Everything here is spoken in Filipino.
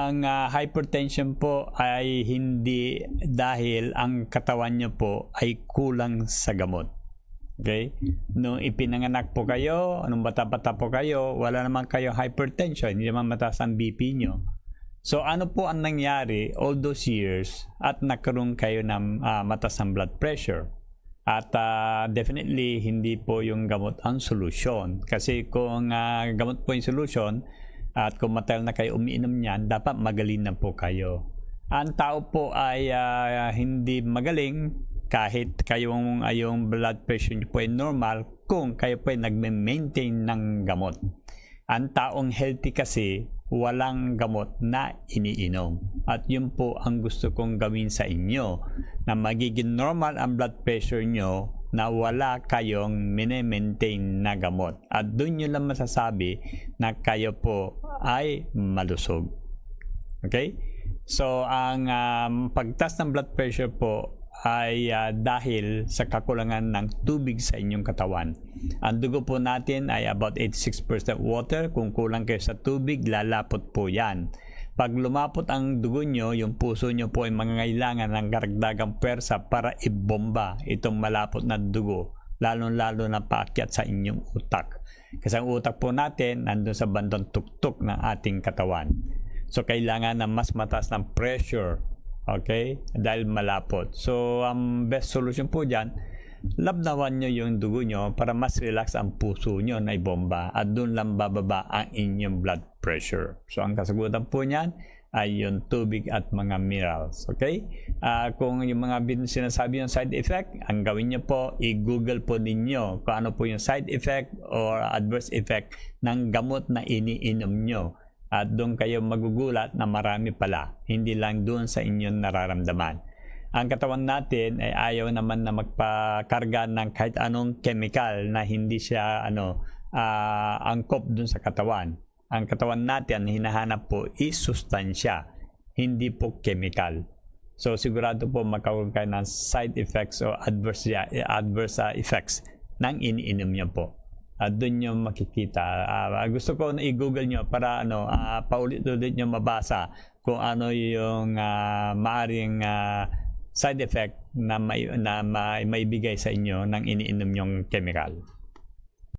ang hypertension po ay hindi dahil ang katawan nyo po ay kulang sa gamot. Okay? Nung ipinanganak po kayo, nung bata-bata po kayo, wala naman kayo hypertension, hindi naman mataas ang BP nyo. So ano po ang nangyari all those years at nagkaroon kayo ng mataas ang blood pressure? At definitely hindi po yung gamot ang solusyon. Kasi kung gamot po yung solusyon, at kung matagal na kayo umiinom niyan, dapat magaling na po kayo. Ang tao po ay hindi magaling kahit kayong blood pressure niyo po ay normal kung kayo po ay nagme-maintain ng gamot. Ang taong healthy kasi walang gamot na iniinom. At yun po ang gusto kong gawin sa inyo, na magiging normal ang blood pressure nyo na wala kayong mine-maintain na gamot. At doon nyo lang masasabi na kayo po ay malusog. Okay? So, ang pagtaas ng blood pressure po ay dahil sa kakulangan ng tubig sa inyong katawan. Ang dugo po natin ay about 86% water. Kung kulang kayo sa tubig, lalapot po yan. Pag lumapot ang dugo nyo, yung puso nyo po ay mangangailangan ng karagdagang pwersa para ibomba itong malapot na dugo, lalo-lalo na paakyat sa inyong utak. Kasi ang utak po natin nandun sa bandang tuktok ng ating katawan. So, kailangan ng mas mataas ng pressure, okay? Dahil malapot. So, ang best solution po dyan, labnawan nyo yung dugo nyo para mas relax ang puso nyo na ibomba at doon lang bababa ang inyong blood pressure. So, ang kasagutan po niyan ay yung tubig at mga minerals. Okay? Kung yung mga sinasabi yung side effect, ang gawin nyo po, i-google po ninyo kung ano po yung side effect or adverse effect ng gamot na iniinom nyo. At doon kayo magugulat na marami pala, hindi lang doon sa inyong nararamdaman. Ang katawan natin ay ayaw naman na magpakarga ng kahit anong chemical na hindi siya angkop dun sa katawan. Ang katawan natin hinahanap po is sustansya, hindi po chemical. So sigurado po magkakaroon kayo ng side effects o adverse effects ng iniinom niyo po. Doon nyo makikita. Gusto ko na i-google nyo para paulit-ulit nyo mabasa kung ano yung maaring side effect na maibigay sa inyo ng iniinom yung chemical.